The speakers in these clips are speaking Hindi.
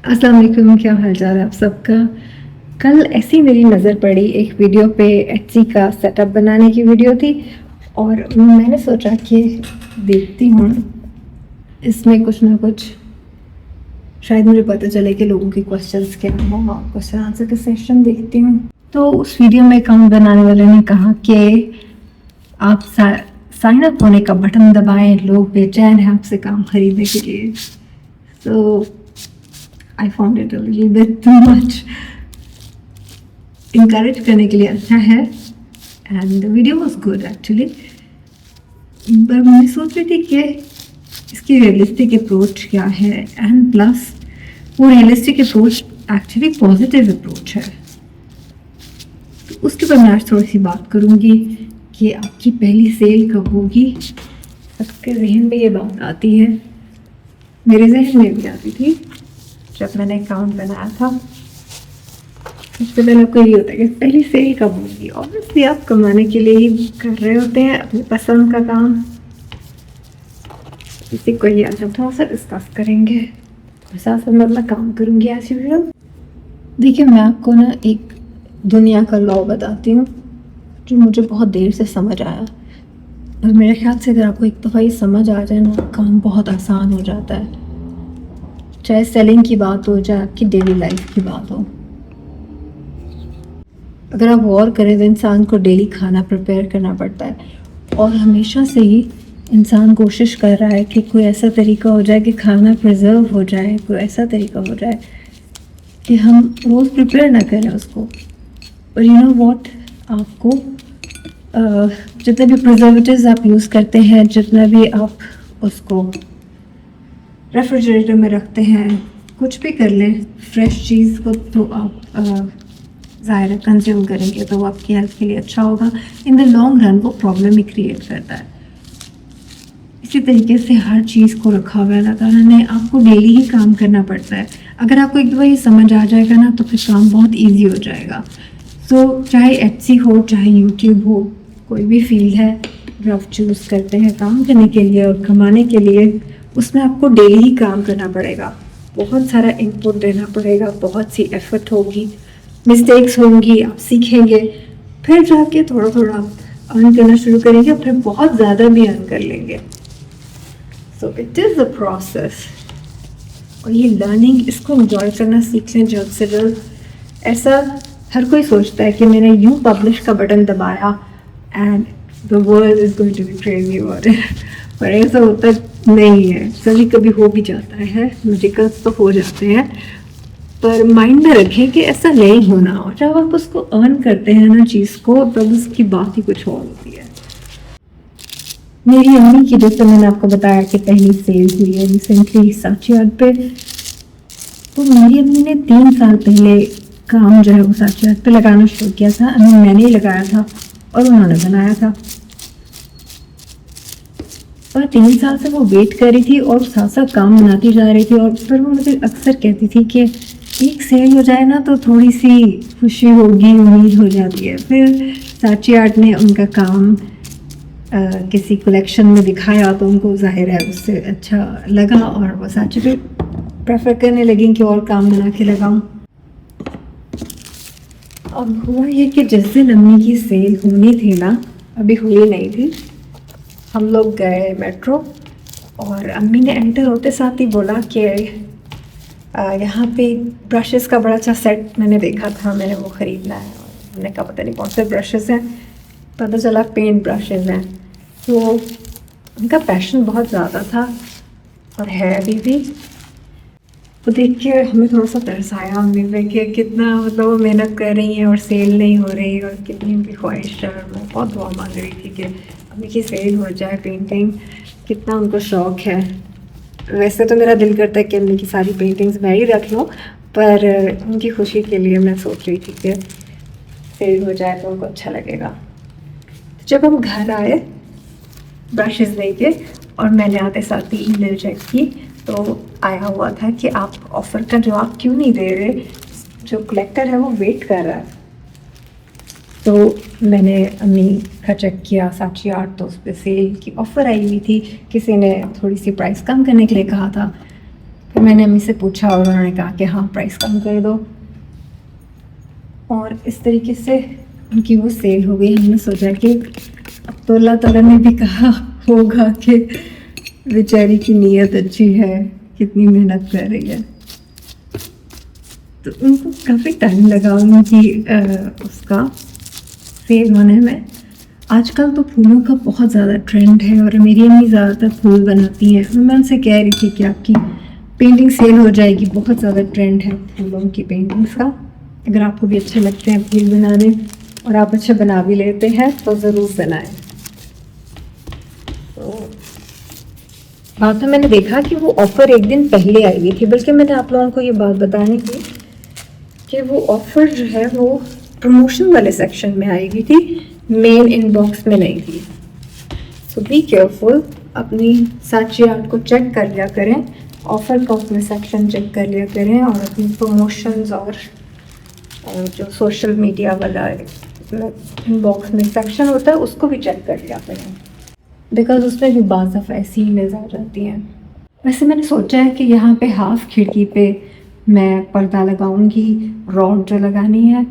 अस्सलाम वालेकुम, क्या हाल चाल है आप सबका। कल ऐसी मेरी नज़र पड़ी एक वीडियो पे, एटसी का सेटअप बनाने की वीडियो थी और मैंने सोचा कि देखती हूँ इसमें कुछ ना कुछ शायद मुझे पता चले कि लोगों के क्वेश्चंस क्या हों और क्वेश्चन आंसर के सेशन देखती हूँ। तो उस वीडियो में अकाउंट बनाने वाले ने कहा कि आप साइन अप होने का बटन दबाएं, लोग बेचैन हैं आपसे काम खरीदने के लिए। तो I found it a little bit too much. Encourage करने के लिए अच्छा है and the video was good actually, पर मैं सोच रही थी कि इसकी रियलिस्टिक अप्रोच क्या है एंड प्लस वो realistic approach actually positive approach है। तो उसके ऊपर मैं आज थोड़ी सी बात करूँगी कि आपकी पहली सेल कब होगी। सबके जहन में ये बात आती है, मेरे जहन में भी आती थी जब मैंने अकाउंट बनाया था। सबसे पहले आपको ये होता है कि पहली सेल कब होगी। ऑब्वियसली आप कमाने के लिए ही कर रहे होते हैं अपनी पसंद का काम। इसी को ही आज हम थोड़ा सा डिस्कस करेंगे, साथ साथ मैं अपना काम करूँगी एज यूजुअल। देखिए, मैं आपको ना एक दुनिया का लॉ बताती हूँ जो मुझे बहुत देर से समझ आया, और मेरे ख्याल से अगर आपको एक दफ़ा ये समझ आ जाए ना, काम बहुत आसान हो जाता है। चाहे सेलिंग की बात हो, चाहे आपकी डेली लाइफ की बात हो। अगर आप गौर करें तो इंसान को डेली खाना प्रिपेयर करना पड़ता है, और हमेशा से ही इंसान कोशिश कर रहा है कि कोई ऐसा तरीका हो जाए कि खाना प्रिजर्व हो जाए, कोई ऐसा तरीका हो जाए कि हम रोज़ प्रिपेयर ना करें उसको। और यू नो व्हाट, आपको जितने भी प्रिजर्वेटिव्स आप यूज़ करते हैं, जितना भी आप उसको रेफ्रिजरेटर में रखते हैं, कुछ भी कर लें, फ्रेश चीज़ को तो आप ज़ाहिर कंज्यूम करेंगे तो वो आपकी हेल्थ के लिए अच्छा होगा। इन द लॉन्ग रन वो प्रॉब्लम ही क्रिएट करता है। इसी तरीके से हर चीज़ को रखा हुआ है अल्लाह ताला ने, आपको डेली ही काम करना पड़ता है। अगर आपको एक दफ़ा ये समझ आ जाएगा ना तो फिर काम बहुत ईजी हो जाएगा। सो चाहे एटसी हो, चाहे यूट्यूब हो, कोई भी फील्ड है जो आप चूज़ करते हैं काम करने के लिए और कमाने के लिए, उसमें आपको डेली ही काम करना पड़ेगा। बहुत सारा इनपुट देना पड़ेगा, बहुत सी एफर्ट होगी, मिस्टेक्स होंगी, आप सीखेंगे, फिर जाके थोड़ा थोड़ा अर्न करना शुरू करेंगे, फिर बहुत ज़्यादा भी अर्न कर लेंगे। So it is a process, और ये लर्निंग, इसको एंजॉय करना सीख लें जल्द से जल्द। ऐसा हर कोई सोचता है कि मैंने यूँ पब्लिश का बटन दबाया and the world is going to be crazy about it, पर ऐसा होता नहीं है। कभी कभी हो भी जाता है, मैजिकल्स तो हो जाते हैं, पर माइंड में रखें कि ऐसा नहीं होना। और जब आप उसको अर्न करते हैं ना चीज़ को, तब उसकी बात ही कुछ और होती है। मेरी अम्मी की, जैसे मैंने आपको बताया कि पहली सेल हुई है रिसेंटली साचियाट पे, तो मेरी अम्मी ने 3 साल पहले काम जो है वो साचियाट पे लगाना शुरू किया था। मैंने ही लगाया था और उन्होंने बनाया था, और 3 साल से वो वेट कर रही थी और साथ साथ काम बनाती जा रही थी। और फिर वो मुझे अक्सर कहती थी कि एक सेल हो जाए ना तो थोड़ी सी खुशी होगी, उम्मीद हो जाती है। फिर साचियाट ने उनका काम किसी कलेक्शन में दिखाया तो उनको जाहिर है उससे अच्छा लगा, और वो साचियाट प्रेफर करने लगी कि और काम बना के लगाऊं। अब हुआ ये कि जिस दिन अम्मी की सेल होनी थी ना, अभी हुई नहीं थी, हम लोग गए मेट्रो, और अम्मी ने एंटर होते साथ ही बोला कि यहाँ पे ब्रशेस का बड़ा अच्छा सेट मैंने देखा था, मैंने वो ख़रीदना है। हमने कहा पता नहीं कौन से ब्रशेस हैं, पता चला पेंट ब्रशेस हैं। तो उनका पैशन बहुत ज़्यादा था और है अभी भी। तो देख के हमें थोड़ा सा तरस आया अम्मी पे कि कितना मतलब वो मेहनत कर रही हैं और सेल नहीं हो रही, और कितनी उनकी ख्वाहिश है। और मैं बहुत दुआ मांग रही थी कि अम्मी की सेल हो जाए, पेंटिंग कितना उनको शौक़ है। वैसे तो मेरा दिल करता है कि अम्मी की सारी पेंटिंग्स मैं ही रख लूँ, पर उनकी खुशी के लिए मैं सोच रही थी कि सेल हो जाए तो उनको अच्छा लगेगा। जब हम घर आए ब्रशेस लेके, और मैंने आते साथ ही ईमेल चेक की, तो आया हुआ था कि आप ऑफ़र का जवाब क्यों नहीं दे रहे, जो कलेक्टर है वो वेट कर रहा है। तो मैंने अम्मी का चेक किया साचियाट, तो उस पर सेल की ऑफ़र आई हुई थी, किसी ने थोड़ी सी प्राइस कम करने के लिए कहा था। फिर मैंने अम्मी से पूछा और उन्होंने कहा कि हाँ प्राइस कम कर दो, और इस तरीके से उनकी वो सेल हो गई। हमने सोचा कि अब तो अल्लाह ताला ने भी कहा होगा कि बेचारी की नीयत अच्छी है, कितनी मेहनत कर रही है। तो उनको काफ़ी टाइम लगा उनकी उसका सेल होने में। आजकल तो फूलों का बहुत ज़्यादा ट्रेंड है और मेरी अम्मी ज़्यादातर फूल बनाती हैं। मैं उनसे कह रही थी कि आपकी पेंटिंग सेल हो जाएगी, बहुत ज़्यादा ट्रेंड है फूलों की पेंटिंग्स का। अगर आपको भी अच्छे लगते हैं फूल बनाने और आप अच्छे बना भी लेते हैं तो ज़रूर बनाएं। तो बाद में मैंने देखा कि वो ऑफ़र एक दिन पहले आई हुई थी, बल्कि मैंने आप लोगों को ये बात बतानी थी कि वो ऑफ़र जो है वो प्रमोशन वाले सेक्शन में आई हुई थी, मेन इनबॉक्स में नहीं थी। सो बी केयरफुल, अपनी सर्च यार्ड को चेक कर लिया करें, ऑफ़र का उसमें सेक्शन चेक कर लिया करें, और अपनी प्रमोशंस और जो सोशल मीडिया वाला इनबॉक्स में सेक्शन होता है उसको भी चेक कर लिया करें, बिकॉज उसमें भी बाज़ दफ़ा ऐसी ईमेल्स आ जाती हैं। वैसे मैंने सोचा है कि यहाँ पे हाफ खिड़की पे मैं पर्दा लगाऊंगी, रॉड जो लगानी है,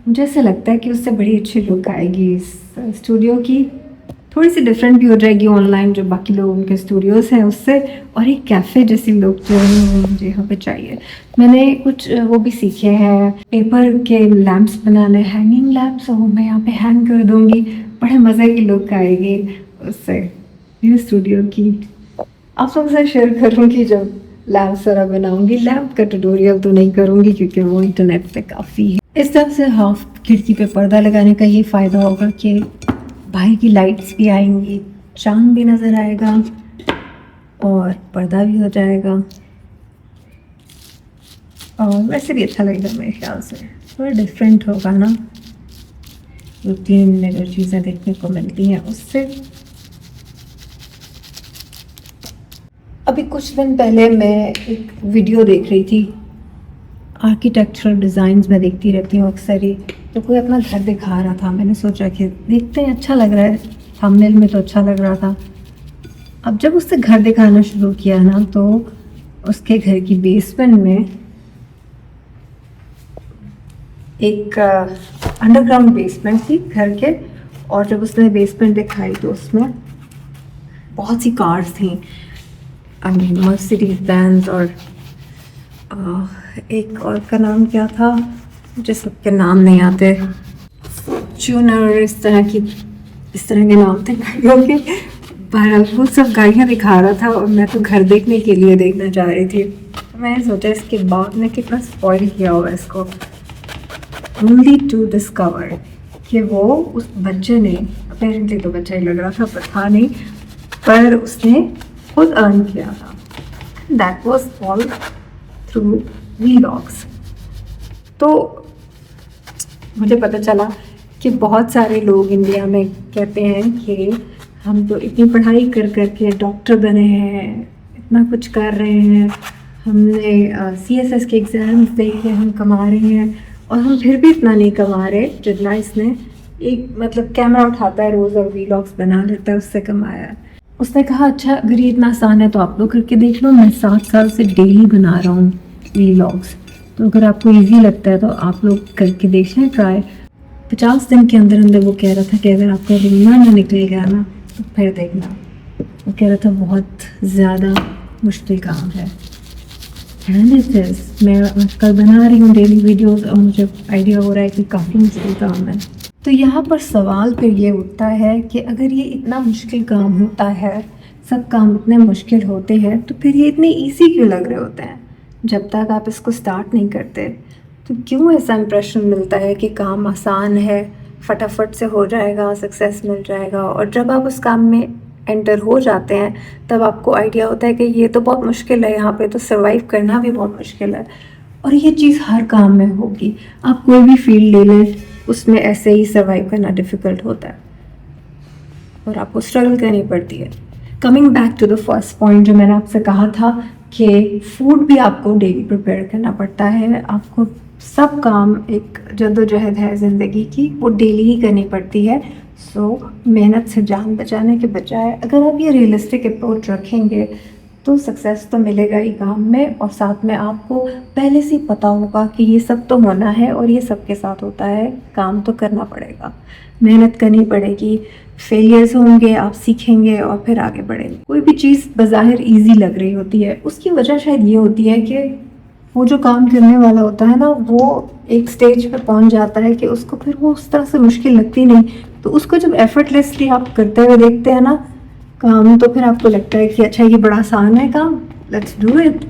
मुझे ऐसा लगता है कि उससे बड़ी अच्छी लुक आएगी इस स्टूडियो की, थोड़ी सी डिफरेंट भी हो जाएगी ऑनलाइन जो बाकी लोग उनके स्टूडियोज़ हैं उससे, और एक कैफ़े जैसी लुक जो है मुझे यहाँ पे चाहिए। मैंने कुछ वो भी सीखे हैं, पेपर के लैम्प्स बनाने, हैंगिंग लैम्प्स, वो मैं यहाँ पे हैंग कर दूँगी, बड़े मज़े की लुक आएगी उससे मेरे स्टूडियो की। आप लोगों से शेयर करूँगी जब लैम्प सारा बनाऊँगी। लैम्प का ट्यूटोरियल तो नहीं करूँगी क्योंकि वो इंटरनेट पे काफ़ी है। इस तरह से हाफ खिड़की पे पर्दा लगाने का ये फ़ायदा होगा कि बाहर की लाइट्स भी आएंगी, चांद भी नज़र आएगा और पर्दा भी हो जाएगा, और वैसे भी अच्छा लगेगा मेरे ख्याल से। थोड़ा डिफरेंट होगा ना, रूटीन में जो चीज़ें देखने को मिलती हैं उससे। अभी कुछ दिन पहले मैं एक वीडियो देख रही थी, आर्किटेक्चरल डिज़ाइंस में देखती रहती हूँ अक्सर ही, तो कोई अपना घर दिखा रहा था। मैंने सोचा कि देखते हैं, अच्छा लग रहा है, थंबनेल में तो अच्छा लग रहा था। अब जब उससे घर दिखाना शुरू किया ना, तो उसके घर की बेसमेंट में एक अंडरग्राउंड बेसमेंट थी घर के, और जब उसने बेसमेंट दिखाई तो उसमें बहुत सी कार्स थी, मर्सिडीज बेंज, और एक और का नाम क्या था, मुझे सबके नाम नहीं आते, फॉर्च्यूनर, इस तरह के नाम थे गाड़ियों के। बहरहाल वो सब गाड़ियाँ दिखा रहा था और मैं तो घर देखने के लिए देखना चाह रही थी। मैंने सोचा इसके बाद में कितना स्पॉइल किया होगा इसको, ओनली टू डिस्कवर कि वो उस बच्चे ने, अपेरेंटली तो बच्चा ही लग रहा था, पता नहीं, पर उसने खुद अर्न किया था। That was all through vlogs. तो मुझे पता चला कि बहुत सारे लोग इंडिया में कहते हैं कि हम तो इतनी पढ़ाई कर कर के डॉक्टर बने हैं, इतना कुछ कर रहे हैं, हमने CSS के एग्ज़ाम्स देखे, हम कमा रहे हैं, और हम फिर भी इतना नहीं कमा रहे जितना इसने, एक मतलब कैमरा उठाता है रोज़ और व्लॉग्स बना लेता है, उससे कमाया है। उसने कहा अच्छा अगर ये इतना आसान है तो आप लोग करके देख लो, मैं 7 साल से डेली बना रहा हूँ व्लॉग्स, तो अगर आपको इजी लगता है तो आप लोग करके देखें ट्राई। 50 दिन के अंदर अंदर वो कह रहा था कि अगर आपका रीना ना निकल गया ना तो फिर देखना। वो कह रहा था बहुत ज़्यादा मुश्किल काम है। एंड इट इज़, मैं आजकल बना रही हूँ डेली वीडियोस और मुझे आइडिया हो रहा है कि काफ़ी मुश्किल काम है। तो यहाँ पर सवाल फिर ये उठता है कि अगर ये इतना मुश्किल काम होता है, सब काम इतने मुश्किल होते हैं, तो फिर ये इतने ईजी क्यों लग रहे होते हैं? जब तक आप इसको स्टार्ट नहीं करते तो क्यों ऐसा इंप्रेशन मिलता है कि काम आसान है, फटाफट से हो जाएगा, सक्सेस मिल जाएगा, और जब आप उस काम में एंटर हो जाते हैं तब आपको आइडिया होता है कि ये तो बहुत मुश्किल है, यहाँ पे तो सर्वाइव करना भी बहुत मुश्किल है। और ये चीज़ हर काम में होगी, आप कोई भी फील्ड ले लें उसमें ऐसे ही सर्वाइव करना डिफ़िकल्ट होता है और आपको स्ट्रगल करनी पड़ती है। Coming back to the first point जो मैंने आपसे कहा था कि फूड भी आपको डेली प्रिपेयर करना पड़ता है, आपको सब काम, एक जद्दोजहद है ज़िंदगी की, वो डेली ही करनी पड़ती है। सो मेहनत से जान बचाने के बजाय अगर आप ये रियलिस्टिक अप्रोच रखेंगे तो सक्सेस तो मिलेगा ही काम में, और साथ में आपको पहले से ही पता होगा कि ये सब तो होना है और ये सबके साथ होता है, काम तो करना पड़ेगा, मेहनत करनी पड़ेगी, फेलियर्स होंगे, आप सीखेंगे और फिर आगे बढ़ेंगे। कोई भी चीज़ बज़ाहिर ईजी लग रही होती है, उसकी वजह शायद ये होती है कि वो जो काम करने वाला होता है ना, वो एक स्टेज पे पहुंच जाता है कि उसको फिर वो उस तरह से मुश्किल लगती नहीं। तो उसको जब एफर्टलेसली आप करते हुए देखते हैं ना काम, तो फिर आपको लगता है कि अच्छा ये बड़ा आसान है काम, लेट्स डू इट,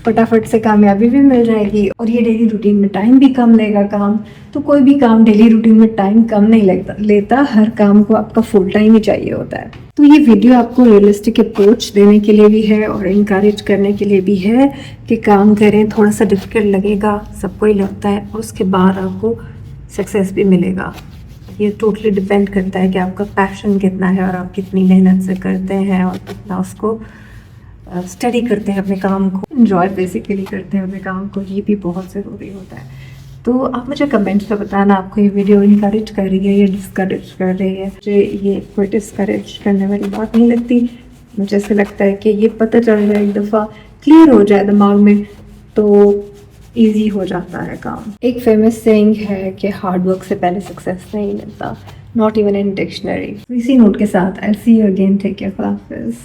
फटाफट से कामयाबी भी मिल जाएगी और ये डेली रूटीन में टाइम भी कम लेगा काम। तो कोई भी काम डेली रूटीन में टाइम कम नहीं लेता, हर काम को आपका फुल टाइम ही चाहिए होता है। तो ये वीडियो आपको रियलिस्टिक अप्रोच देने के लिए भी है और इनकरेज करने के लिए भी है कि काम करें, थोड़ा सा डिफिकल्ट लगेगा, सबको ही लगता है, और उसके बाद आपको सक्सेस भी मिलेगा। ये टोटली डिपेंड करता है कि आपका पैशन कितना है और आप कितनी मेहनत से करते हैं और कितना उसको स्टडी करते हैं, अपने काम को एंजॉय बेसिकली करते हैं अपने काम को। ये भी बहुत ज़रूरी होता है। तो आप मुझे कमेंट्स में बताना आपको ये वीडियो इनकरेज कर रही है या डिस्करेज कर रही है। मुझे ये कोई डिस्करेज करने वाली बात नहीं लगती, मुझे ऐसा लगता है कि ये पता चल जाए, एक दफ़ा क्लियर हो जाए दिमाग में, तो ईजी हो जाता है काम। एक फेमस सेइंग है कि हार्ड वर्क से पहले सक्सेस नहीं मिलता, नॉट इवन इन डिक्शनरी। इसी नोट के साथ आई सी यू अगेन, टेक केयर, खुदा हाफिज़।